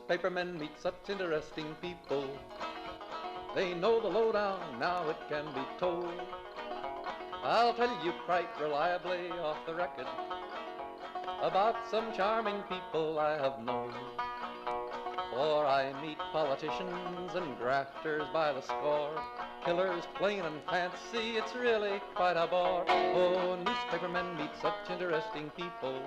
newspapermen meet such interesting people. They know the lowdown, now it can be told. I'll tell you quite reliably off the record about some charming people I have known. For I meet politicians and grafters by the score, killers plain and fancy, it's really quite a bore. Oh, newspapermen meet such interesting people.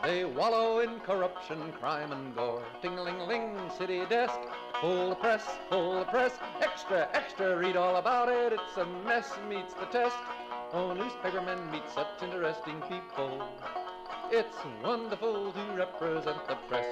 They wallow in corruption, crime and gore. Ting-a-ling-ling, city desk, full of press, extra, extra, read all about it, it's a mess, meets the test. Oh, newspapermen meet such interesting people. It's wonderful to represent the press.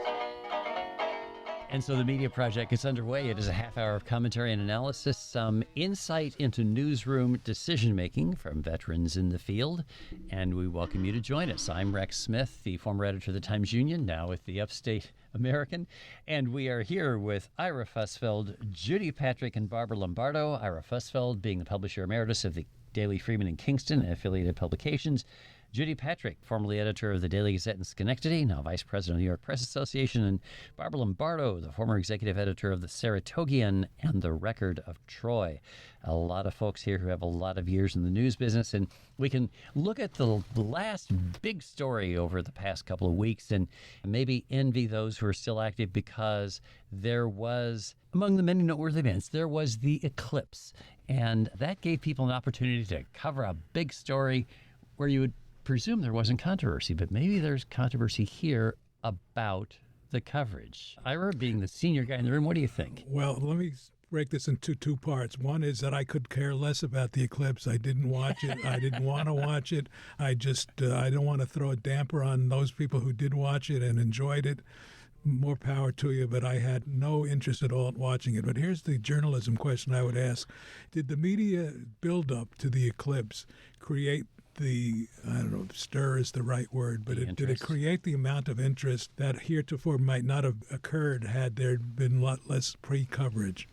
And so the Media Project gets underway. It is a half hour of commentary and analysis, some insight into newsroom decision-making from veterans in the field. And we welcome you to join us. I'm Rex Smith, the former editor of the Times-Union, now with the Upstate American. And we are here with Ira Fussfeld, Judy Patrick, and Barbara Lombardo. Ira Fussfeld being the publisher emeritus of the Daily Freeman in Kingston and affiliated publications. Judy Patrick, formerly editor of the Daily Gazette in Schenectady, now vice president of the New York Press Association, and Barbara Lombardo, the former executive editor of the Saratogian and the Record of Troy. A lot of folks here who have a lot of years in the news business, and we can look at the last big story over the past couple of weeks and maybe envy those who are still active, because there was, among the many noteworthy events, there was the eclipse, and that gave people an opportunity to cover a big story where you would presume there wasn't controversy, but maybe there's controversy here about the coverage. Ira, being the senior guy in the room, what do you think? Well, let me break this into two parts. One is that I could care less about the eclipse. I didn't watch it. I didn't want to watch it. I don't want to throw a damper on those people who did watch it and enjoyed it. More power to you, but I had no interest at all in watching it. But here's the journalism question I would ask. Did the media build-up to the eclipse create stir is the right word, but did it create the amount of interest that heretofore might not have occurred had there been a lot less pre-coverage?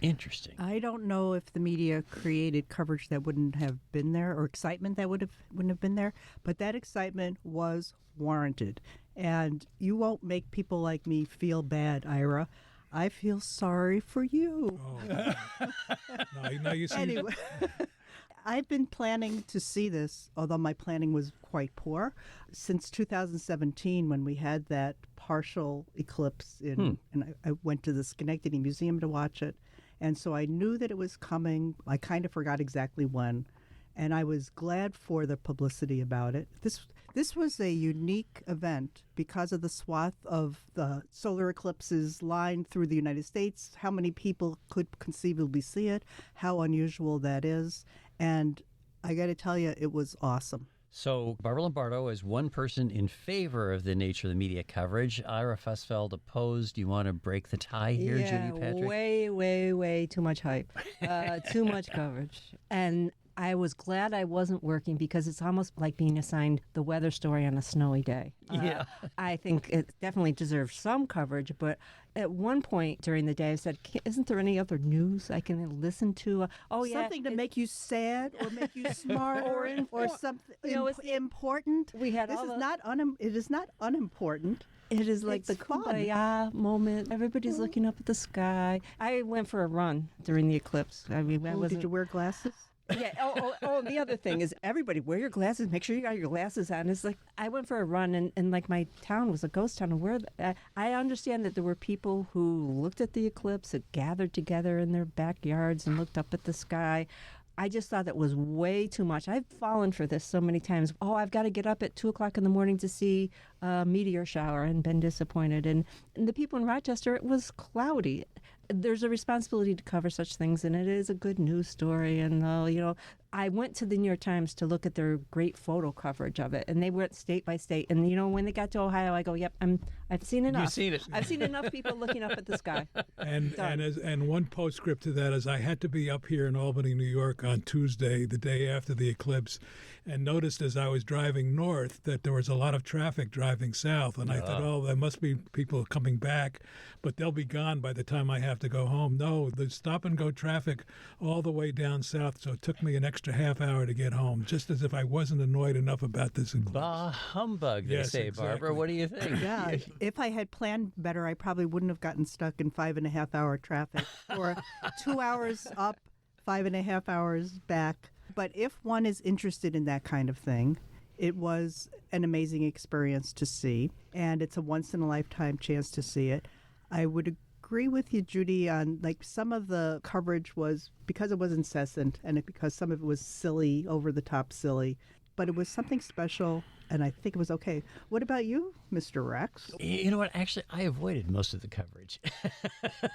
Interesting. I don't know if the media created coverage that wouldn't have been there, or excitement that wouldn't have been there, but that excitement was warranted. And you won't make people like me feel bad, Ira. I feel sorry for you. No, you see. Anyway. I've been planning to see this, although my planning was quite poor, since 2017 when we had that partial eclipse and I went to the Schenectady Museum to watch it. And so I knew that it was coming. I kind of forgot exactly when. And I was glad for the publicity about it. This was a unique event because of the swath of the solar eclipses lined through the United States, how many people could conceivably see it, how unusual that is. And I got to tell you, it was awesome. So Barbara Lombardo is one person in favor of the nature of the media coverage. Ira Fussfeld opposed. Do you want to break the tie here, Judy Patrick? Way too much hype. Too much coverage. And I was glad I wasn't working, because it's almost like being assigned the weather story on a snowy day. Yeah. I think it definitely deserves some coverage, but at one point during the day I said, isn't there any other news I can listen to? Something to make you sad or make you smart or something important. We had it is not unimportant. It is like it's the kumbaya moment. Everybody's looking up at the sky. I went for a run during the eclipse. I mean, did you wear glasses? Yeah. Oh, the other thing is, everybody wear your glasses. Make sure you got your glasses on. It's like I went for a run, and like my town was a ghost town. And I understand that there were people who looked at the eclipse, that gathered together in their backyards and looked up at the sky. I just thought that was way too much. I've fallen for this so many times. Oh, I've got to get up at 2 o'clock in the morning to see a meteor shower, and been disappointed. And the people in Rochester, it was cloudy. There's a responsibility to cover such things, and it is a good news story. And, I went to the New York Times to look at their great photo coverage of it, and they went state by state. And, when they got to Ohio, I go, yep, I've seen enough. You've seen it. I've seen enough people looking up at the sky. And one postscript to that is I had to be up here in Albany, New York on Tuesday, the day after the eclipse, and noticed as I was driving north that there was a lot of traffic driving driving south. And I thought, oh, there must be people coming back, but they'll be gone by the time I have to go home. No, the stop-and-go traffic all the way down south, so it took me an extra half hour to get home, just as if I wasn't annoyed enough about this eclipse. Bah humbug, they Yes, say, Barbara. exactly. What do you think? Yeah, if I had planned better, I probably wouldn't have gotten stuck in 5.5 hour traffic or 2 hours up, 5.5 hours back. But if one is interested in that kind of thing, it was an amazing experience to see, and it's a once-in-a-lifetime chance to see it. I would agree with you, Judy, on like some of the coverage was, because it was incessant and because some of it was silly, over-the-top silly, but it was something special, and I think it was okay. What about you, Mr. Rex? You know what? Actually, I avoided most of the coverage.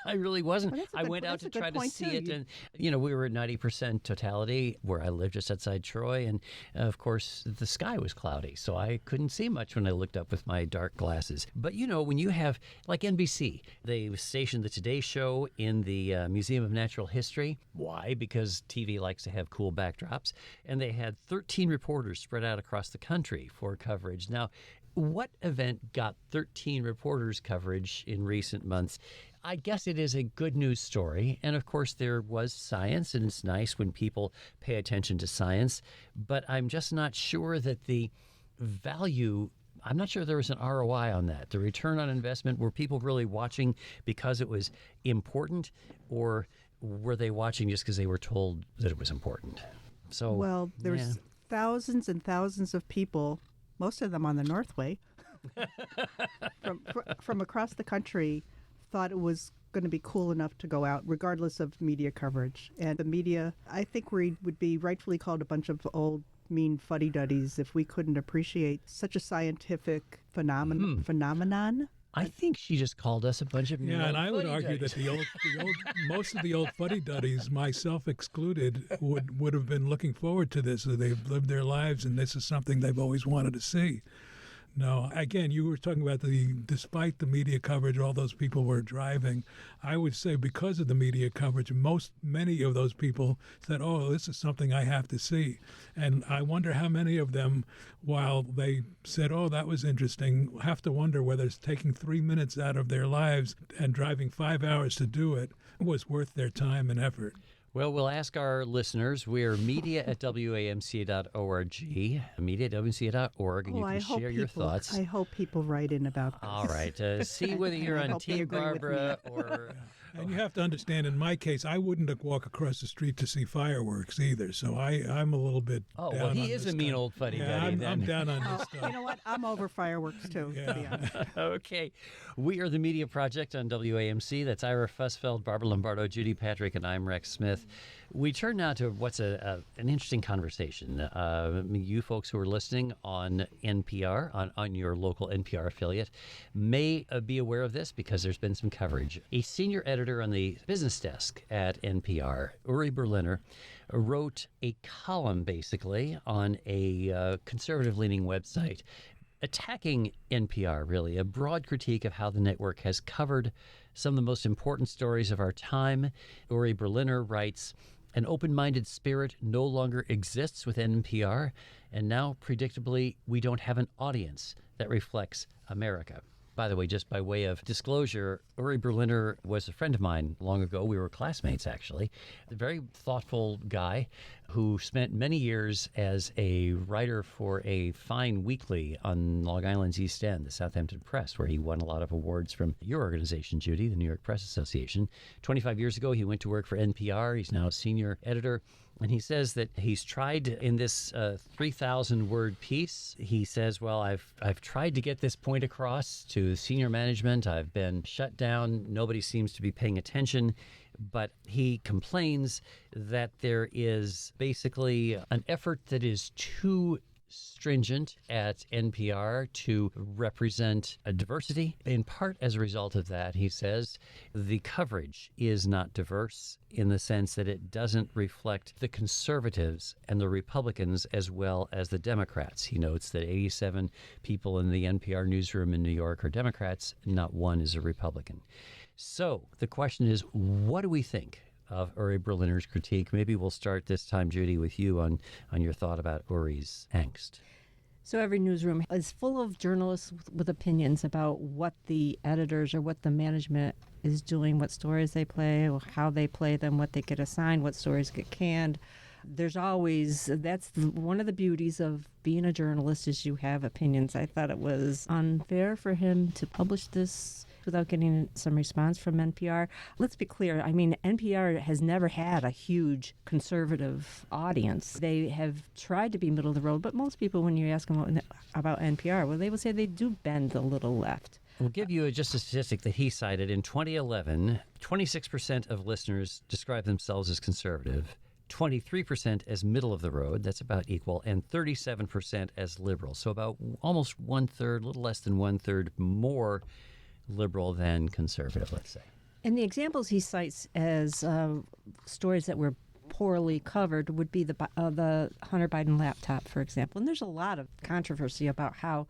I really wasn't. Well, that's a I good- went out that's to a good try to point, see too. it, and we were at 90% totality where I lived just outside Troy, and of course the sky was cloudy, so I couldn't see much when I looked up with my dark glasses. But when you have like NBC, they stationed the Today Show in the Museum of Natural History. Why? Because TV likes to have cool backdrops, and they had 13 reporters spread out across the country for coverage. Now, what event got 13 reporters coverage in recent months? I guess it is a good news story. And of course, there was science, and it's nice when people pay attention to science. But I'm just not sure that the value, I'm not sure there was an ROI on that. The return on investment, were people really watching because it was important, or were they watching just because they were told that it was important? So, Well, there's yeah. thousands and thousands of people, most of them on the Northway, from across the country, thought it was going to be cool enough to go out, regardless of media coverage. And the media, I think we would be rightfully called a bunch of old, mean fuddy-duddies if we couldn't appreciate such a scientific phenomenon. I think she just called us a bunch of Yeah, and old I would argue fuddy-duddies. that most of the old fuddy-duddies, myself excluded, would have been looking forward to this. They've lived their lives, and this is something they've always wanted to see. No, again, you were talking about despite the media coverage, all those people were driving. I would say because of the media coverage, many of those people said, "Oh, this is something I have to see." And I wonder how many of them, while they said, "Oh, that was interesting," have to wonder whether it's taking 3 minutes out of their lives and driving 5 hours to do it was worth their time and effort. Well, we'll ask our listeners. We're media@wamca.org, media@wamca.org, and you can share your thoughts. I hope people write in about this. All right. See whether you're I on hope they Team agree with Barbara or... And you have to understand, in my case, I wouldn't walk across the street to see fireworks either. So I'm a little bit Oh, down well, on he is this a mean stuff. old fuddy-duddy Yeah, I'm then. down on Oh, this you stuff. know what? I'm over fireworks, too, to be honest. Okay. We are the Media Project on WAMC. That's Ira Fussfeld, Barbara Lombardo, Judy Patrick, and I'm Rex Smith. We turn now to what's an interesting conversation. You folks who are listening on NPR, on your local NPR affiliate, may be aware of this because there's been some coverage. A senior editor on the business desk at NPR, Uri Berliner, wrote a column basically on a conservative-leaning website attacking NPR, really, a broad critique of how the network has covered some of the most important stories of our time. Uri Berliner writes, "An open-minded spirit no longer exists with NPR, and now, predictably, we don't have an audience that reflects America." By the way, just by way of disclosure, Uri Berliner was a friend of mine long ago. We were classmates, actually. A very thoughtful guy who spent many years as a writer for a fine weekly on Long Island's East End, the Southampton Press, where he won a lot of awards from your organization, Judy, the New York Press Association. 25 years ago, he went to work for NPR. He's now a senior editor. And he says that he's tried in this 3,000-word piece. He says, well, I've tried to get this point across to senior management. I've been shut down. Nobody seems to be paying attention. But he complains that there is basically an effort that is too stringent at NPR to represent a diversity. In part as a result of that, he says, the coverage is not diverse in the sense that it doesn't reflect the conservatives and the Republicans as well as the Democrats. He notes that 87 people in the NPR newsroom in New York are Democrats, not one is a Republican. So the question is, what do we think of Uri Berliner's critique? Maybe we'll start this time, Judy, with you on your thought about Uri's angst. So every newsroom is full of journalists with opinions about what the editors or what the management is doing, what stories they play, or how they play them, what they get assigned, what stories get canned. There's always, one of the beauties of being a journalist is you have opinions. I thought it was unfair for him to publish this without getting some response from NPR. Let's be clear. I mean, NPR has never had a huge conservative audience. They have tried to be middle of the road, but most people, when you ask them about NPR, well, they will say they do bend a little left. We'll give you just a statistic that he cited. In 2011, 26% of listeners describe themselves as conservative, 23% as middle of the road, that's about equal, and 37% as liberal. So about almost one-third, a little less than one-third more liberal than conservative, let's say. And the examples he cites as stories that were poorly covered would be the Hunter Biden laptop, for example. And there's a lot of controversy about how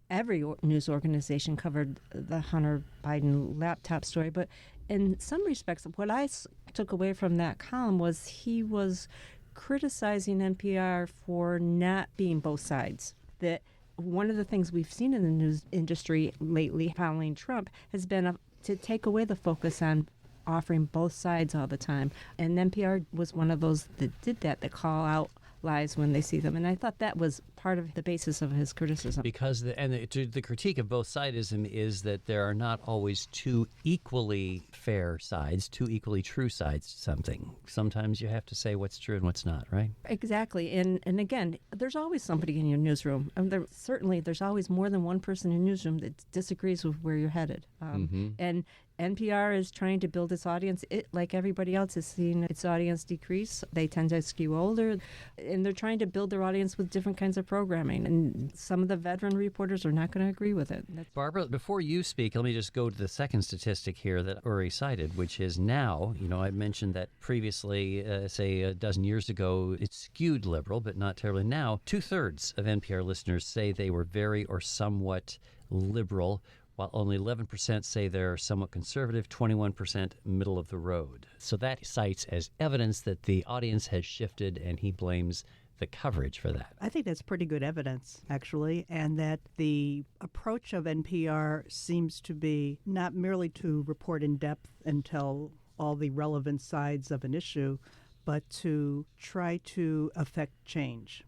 every news organization covered the Hunter Biden laptop story. But in some respects, what I took away from that column was he was criticizing NPR for not being both sides. That one of the things we've seen in the news industry lately following Trump has been to take away the focus on offering both sides all the time. And NPR was one of those that did that call out lies when they see them. And I thought that was part of the basis of his criticism. Because the critique of both sidism is that there are not always two equally fair sides, two equally true sides to something. Sometimes you have to say what's true and what's not, right? Exactly. And again, there's always somebody in your newsroom. Certainly, there's always more than one person in your newsroom that disagrees with where you're headed. And NPR is trying to build its audience. It, like everybody else, is seeing its audience decrease. They tend to skew older, and they're trying to build their audience with different kinds of programming. And some of the veteran reporters are not going to agree with it. Barbara, before you speak, let me just go to the second statistic here that Uri cited, which is now, I mentioned that previously, say a dozen years ago, it skewed liberal, but not terribly. Now, 2/3 of NPR listeners say they were very or somewhat liberal, while only 11% say they're somewhat conservative, 21% middle of the road. So that cites as evidence that the audience has shifted, and he blames the coverage for that. I think that's pretty good evidence, actually, and that the approach of NPR seems to be not merely to report in depth and tell all the relevant sides of an issue, but to try to affect change.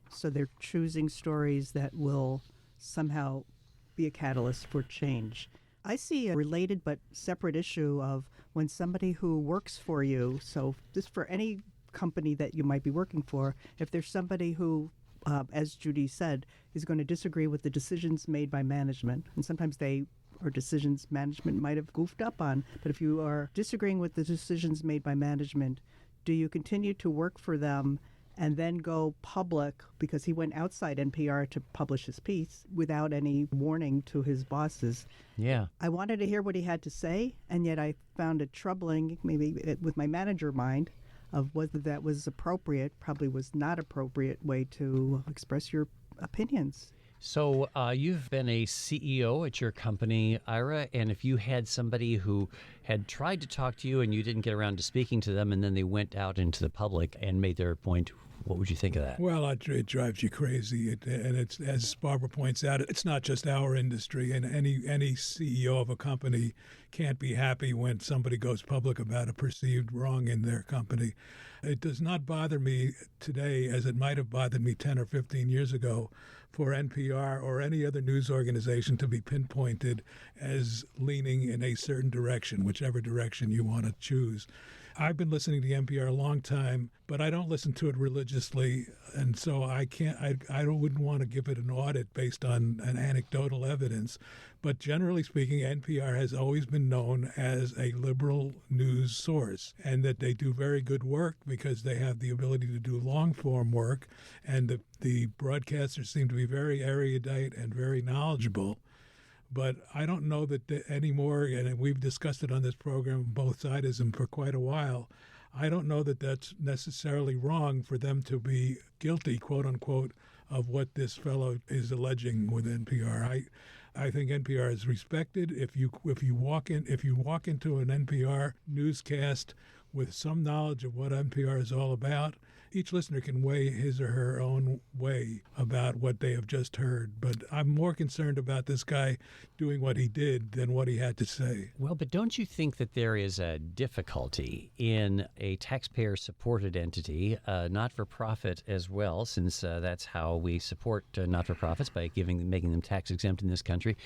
So they're choosing stories that will somehow be a catalyst for change. I see a related but separate issue of when somebody who works for you, so just for any company that you might be working for, if there's somebody who, as Judy said, is going to disagree with the decisions made by management, and sometimes they are decisions management might have goofed up on, but if you are disagreeing with the decisions made by management, do you continue to work for them and then go public, because he went outside NPR to publish his piece without any warning to his bosses? Yeah. I wanted to hear what he had to say, and yet I found it troubling, maybe with my manager mind, of whether that was appropriate, probably was not appropriate way to express your opinions. So you've been a CEO at your company, Ira, and if you had somebody who had tried to talk to you and you didn't get around to speaking to them, and then they went out into the public and made their point, what would you think of that? Well, it drives you crazy, and it's, as Barbara points out, it's not just our industry, and any CEO of a company can't be happy when somebody goes public about a perceived wrong in their company. It does not bother me today as it might have bothered me 10 or 15 years ago for NPR or any other news organization to be pinpointed as leaning in a certain direction, whichever direction you want to choose. I've been listening to NPR a long time, but I don't listen to it religiously, and so I wouldn't want to give it an audit based on an anecdotal evidence. But generally speaking, NPR has always been known as a liberal news source, and that they do very good work because they have the ability to do long-form work, and the broadcasters seem to be very erudite and very knowledgeable. But I don't know that anymore, and we've discussed it on this program, both sidism, for quite a while. I don't know that that's necessarily wrong for them to be guilty, quote unquote, of what this fellow is alleging with NPR. I think NPR is respected. If you walk into an NPR newscast with some knowledge of what NPR is all about, each listener can weigh his or her own way about what they have just heard. But I'm more concerned about this guy doing what he did than what he had to say. Well, but don't you think that there is a difficulty in a taxpayer-supported entity, not-for-profit as well, since that's how we support not-for-profits by making them tax-exempt in this country?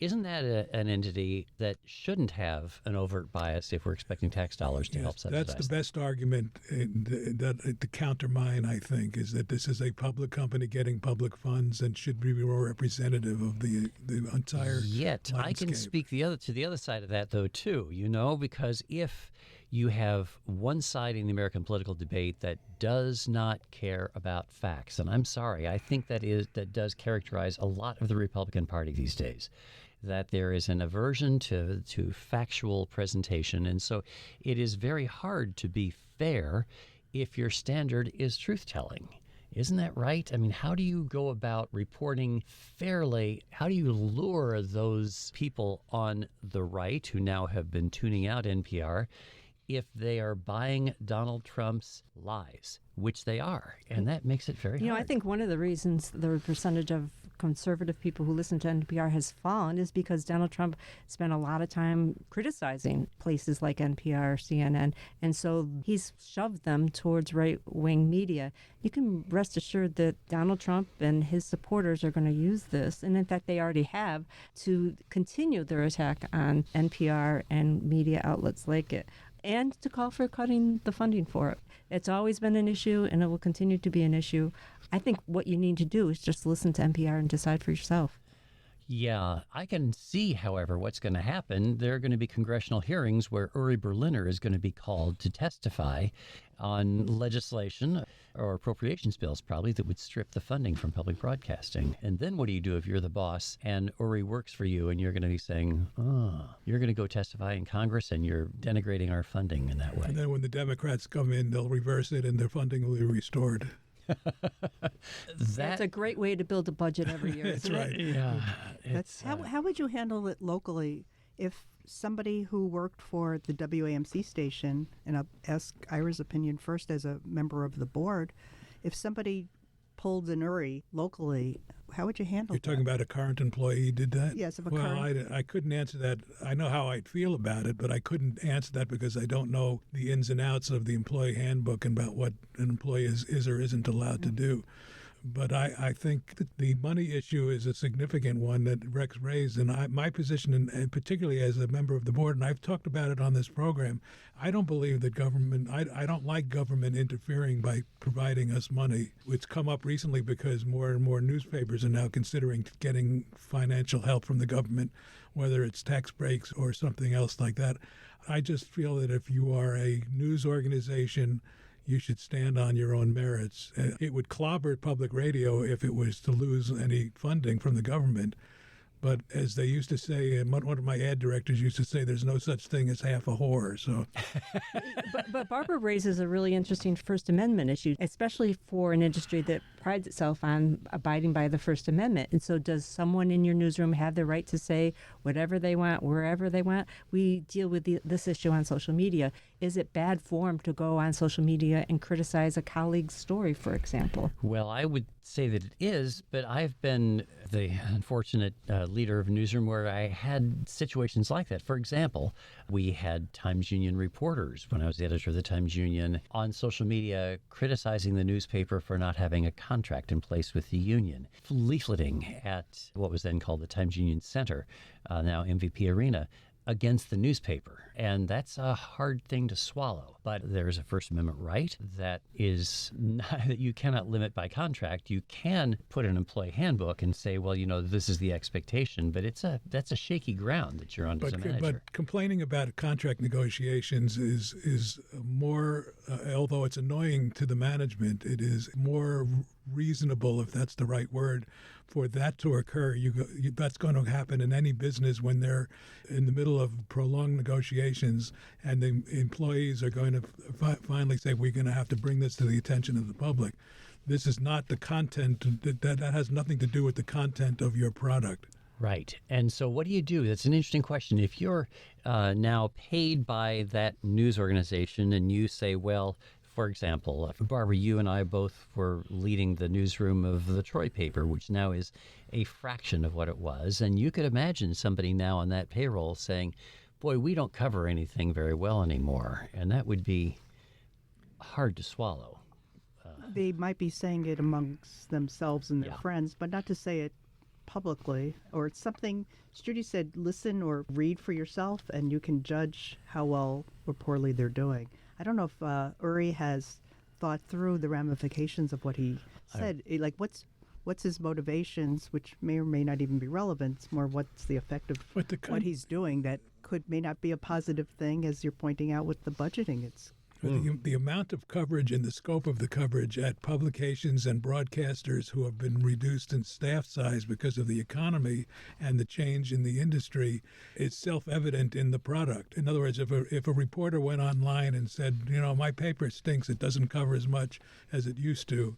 Isn't that an entity that shouldn't have an overt bias if we're expecting tax dollars to help subsidize? That's the best argument to counter mine, I think, is that this is a public company getting public funds and should be more representative of the entire Yet, I can landscape. speak to the other side of that, though, too, because if you have one side in the American political debate that does not care about facts, and I'm sorry, I think that does characterize a lot of the Republican Party these days, that there is an aversion to factual presentation, and so it is very hard to be fair if your standard is truth-telling. Isn't that right? I mean, how do you go about reporting fairly? How do you lure those people on the right who now have been tuning out NPR if they are buying Donald Trump's lies, which they are? And that makes it very hard. I think one of the reasons the percentage of conservative people who listen to NPR has fallen is because Donald Trump spent a lot of time criticizing places like NPR, CNN, and so he's shoved them towards right-wing media. You can rest assured that Donald Trump and his supporters are going to use this, and in fact they already have, to continue their attack on NPR and media outlets like it, and to call for cutting the funding for it. It's always been an issue, and it will continue to be an issue. I think what you need to do is just listen to NPR and decide for yourself. Yeah, I can see, however, what's going to happen. There are going to be congressional hearings where Uri Berliner is going to be called to testify on legislation or appropriations bills, probably, that would strip the funding from public broadcasting. And then what do you do if you're the boss and Uri works for you and you're going to be saying, you're going to go testify in Congress and you're denigrating our funding in that way? And then when the Democrats come in, they'll reverse it and their funding will be restored. That's a great way to build a budget every year. That's isn't right. It? Yeah. How would you handle it locally if somebody who worked for the WAMC station, and I'll ask Ira's opinion first as a member of the board, if somebody pulled an Uri locally, how would you handle You're that? talking about a current employee did that? Yes, of a well, current. I couldn't answer that. I know how I'd feel about it, but I couldn't answer that because I don't know the ins and outs of the employee handbook and about what an employee is or isn't allowed to do. But I think that the money issue is a significant one that Rex raised. And my position, and particularly as a member of the board, and I've talked about it on this program, I don't believe that government, I don't like government interfering by providing us money. It's come up recently because more and more newspapers are now considering getting financial help from the government, whether it's tax breaks or something else like that. I just feel that if you are a news organization, you should stand on your own merits. It would clobber public radio if it was to lose any funding from the government. But as they used to say, and one of my ad directors used to say, there's no such thing as half a whore. So, but Barbara raises a really interesting First Amendment issue, especially for an industry that prides itself on abiding by the First Amendment. And so does someone in your newsroom have the right to say whatever they want, wherever they want? We deal with this issue on social media. Is it bad form to go on social media and criticize a colleague's story, for example? Well, I would say that it is, but I've been the unfortunate leader of a newsroom where I had situations like that. For example, we had Times Union reporters when I was the editor of the Times Union on social media criticizing the newspaper for not having a contract in place with the union, leafleting at what was then called the Times Union Center, now MVP Arena, against the newspaper. And that's a hard thing to swallow. But there's a First Amendment right that is not, that you cannot limit by contract. You can put an employee handbook and say, well, this is the expectation, but that's a shaky ground that you're on as a manager. But complaining about contract negotiations is more, although it's annoying to the management, it is more reasonable, if that's the right word, for that to occur. That's going to happen in any business when they're in the middle of prolonged negotiations and the employees are going to finally say, we're going to have to bring this to the attention of the public. This is not the content, that has nothing to do with the content of your product. Right. And so what do you do? That's an interesting question. If you're now paid by that news organization and you say, well, For example, Barbara, you and I both were leading the newsroom of the Troy paper, which now is a fraction of what it was. And you could imagine somebody now on that payroll saying, boy, we don't cover anything very well anymore. And that would be hard to swallow. They might be saying it amongst themselves and their Yeah. friends, but not to say it publicly. Or it's something, as Judy said, listen or read for yourself, and you can judge how well or poorly they're doing. I don't know if Uri has thought through the ramifications of what he said. Like, what's his motivations, which may or may not even be relevant. It's more what's the effect of But the what he's doing that may not be a positive thing, as you're pointing out with the budgeting. It's The amount of coverage and the scope of the coverage at publications and broadcasters who have been reduced in staff size because of the economy and the change in the industry is self-evident in the product. In other words, if a reporter went online and said, my paper stinks, it doesn't cover as much as it used to,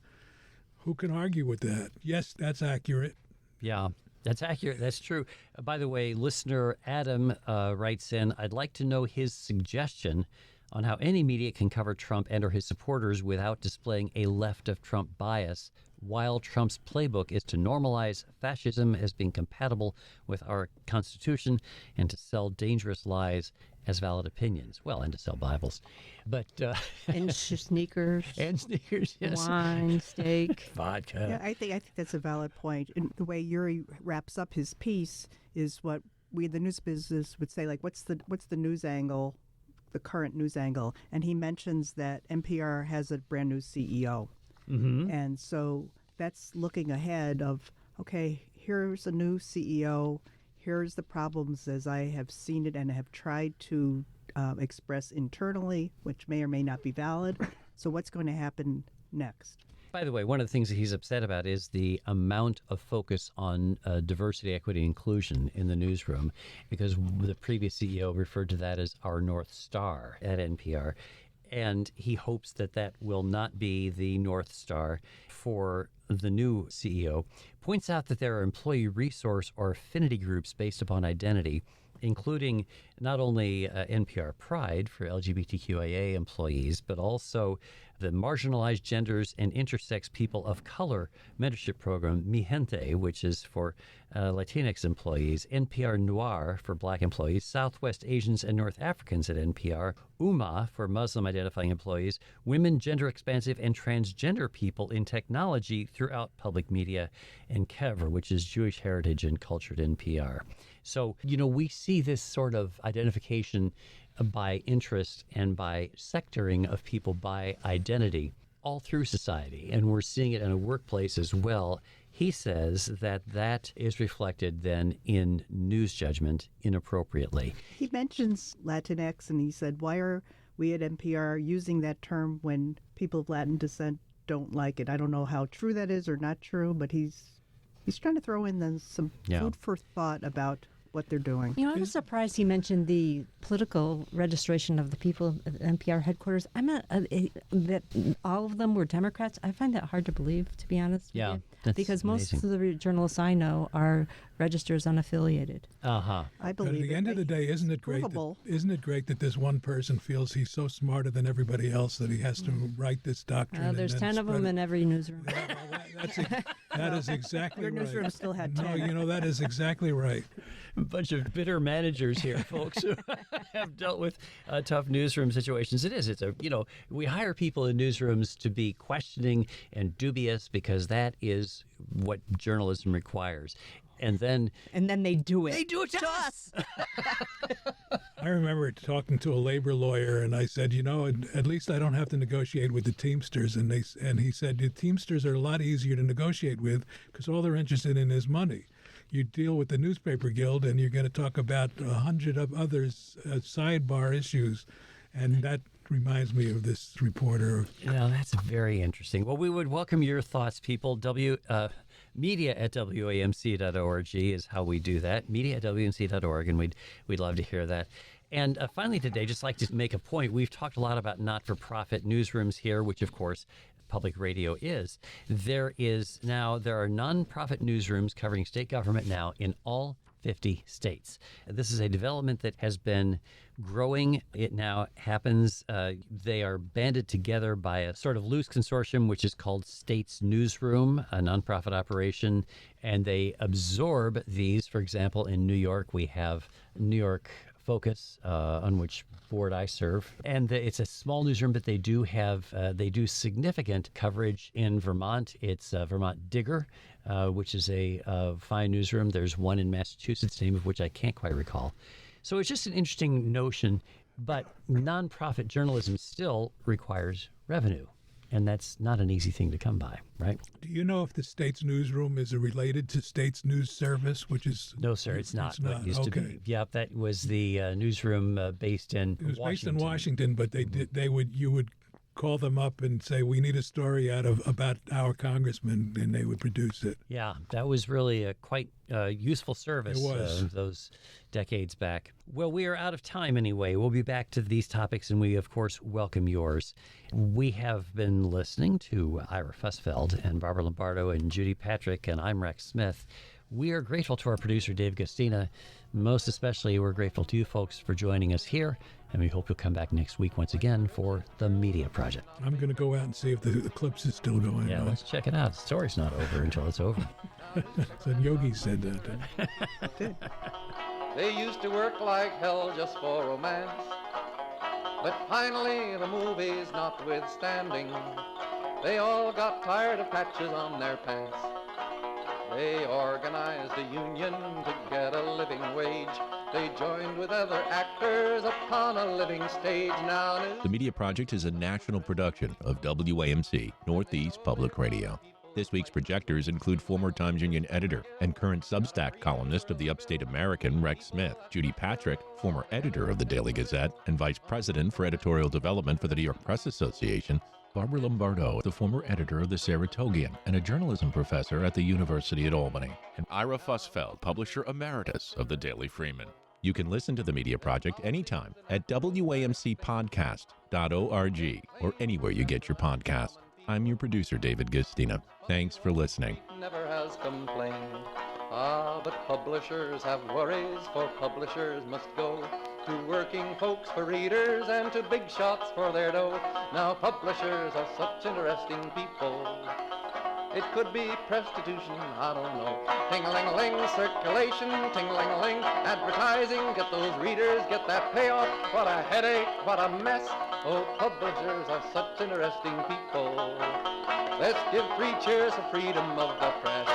who can argue with that? Yes, that's accurate. Yeah, that's accurate. That's true. By the way, listener Adam writes in, I'd like to know his suggestion on how any media can cover Trump and or his supporters without displaying a left of Trump bias, while Trump's playbook is to normalize fascism as being compatible with our Constitution and to sell dangerous lies as valid opinions. Well, and to sell Bibles. But And sneakers, and sneakers, yes. wine, steak. Vodka. Yeah, I think that's a valid point. And the way Uri wraps up his piece is what we in the news business would say, like, what's the news angle, the current news angle? And he mentions that NPR has a brand new CEO. Mm-hmm. And so that's looking ahead of, okay, here's a new CEO. Here's the problems as I have seen it and have tried to express internally, which may or may not be valid. So what's going to happen next? By the way, one of the things that he's upset about is the amount of focus on diversity, equity, inclusion in the newsroom, because the previous CEO referred to that as our North Star at NPR. And he hopes that that will not be the North Star for the new CEO. Points out that there are employee resource or affinity groups based upon identity, including not only NPR Pride for LGBTQIA employees, but also the Marginalized Genders and Intersex People of Color mentorship program, Mi Gente, which is for Latinx employees, NPR Noir for Black employees, Southwest Asians and North Africans at NPR, UMA for Muslim-identifying employees, women, gender-expansive, and transgender people in technology throughout public media, and KEVR, which is Jewish Heritage and Culture at NPR. So, we see this sort of identification by interest and by sectoring of people by identity all through society. And we're seeing it in a workplace as well. He says that is reflected then in news judgment inappropriately. He mentions Latinx, and he said, why are we at NPR using that term when people of Latin descent don't like it? I don't know how true that is or not true, but he's trying to throw in then some food for thought about what they're doing. I was surprised he mentioned the political registration of the people at NPR headquarters. I'm not that all of them were Democrats. I find that hard to believe, to be honest. Yeah, with you. that's Because amazing. most of the journalists I know are registered as unaffiliated. Uh-huh. I But believe at the end of the day, isn't it great? provable. Isn't it great that this one person feels he's so smarter than everybody else that he has to write this doctrine? and There's then 10 of spread them it? in every newsroom. That is exactly Your right. newsroom still had No, 10. that is exactly right. A bunch of bitter managers here, folks, who have dealt with tough newsroom situations. We hire people in newsrooms to be questioning and dubious because that is what journalism requires. And then They do it. they do it to us. I remember talking to a labor lawyer, and I said, at least I don't have to negotiate with the Teamsters. And he said, the Teamsters are a lot easier to negotiate with because all they're interested in is money. You deal with the Newspaper Guild, and you're going to talk about 100 of others sidebar issues, and that reminds me of this reporter. That's very interesting. Well, we would welcome your thoughts, people. Media@wamc.org is how we do that. Media@wamc.org, and we'd love to hear that. And finally today, just like to make a point, we've talked a lot about not-for-profit newsrooms here, which of course public radio is. There are nonprofit newsrooms covering state government now in all 50 states. This is a development that has been growing. It now happens. They are banded together by a sort of loose consortium, which is called States Newsroom, a nonprofit operation, and they absorb these. For example, in New York, we have New York Focus, on which board I serve. And it's a small newsroom, but they do significant coverage in Vermont. It's Vermont Digger, which is a fine newsroom. There's one in Massachusetts, name of which I can't quite recall. So it's just an interesting notion, but nonprofit journalism still requires revenue. And that's not an easy thing to come by, right? Do you know if the State's Newsroom is related to State's News Service, which is... No, sir, it's not. It's not. It used to be. Yep, that was the newsroom based in Washington. It was based in Washington, but you would call them up and say, we need a story about our congressman, and they would produce it. Yeah, that was really a quite useful service. It was. Those decades back. Well, we are out of time anyway. We'll be back to these topics, and we, of course, welcome yours. We have been listening to Ira Fussfeld and Barbara Lombardo and Judy Patrick, and I'm Rex Smith. We are grateful to our producer, Dave Gustina. Most especially, we're grateful to you folks for joining us here, and we hope you'll come back next week once again for The Media Project. I'm going to go out and see if the eclipse is still going. Yeah, let's check it out. The story's not over until it's over. So Yogi said that. They used to work like hell just for romance, but finally the movies notwithstanding, they all got tired of patches on their pants. They organized a union to get a living wage. They joined with other actors upon a living stage. Now The Media Project is a national production of WAMC, Northeast Public Radio. This week's projectors include former Times Union editor and current Substack columnist of the Upstate American, Rex Smith, Judy Patrick, former editor of the Daily Gazette and vice president for editorial development for the New York Press Association, Barbara Lombardo, the former editor of the Saratogian and a journalism professor at the University at Albany, and Ira Fussfeld, publisher emeritus of the Daily Freeman. You can listen to The Media Project anytime at wamcpodcast.org or anywhere you get your podcast. I'm your producer, David Gustina. Thanks for listening. never has complained. Ah, but publishers have worries, for publishers must go to working folks for readers and to big shots for their dough. Now publishers are such interesting people. It could be prostitution, I don't know. Ting-a-ling-a-ling, circulation, ting-a-ling-a-ling, advertising, get those readers, get that payoff. What a headache, what a mess. Oh, publishers are such interesting people. Let's give 3 cheers for freedom of the press.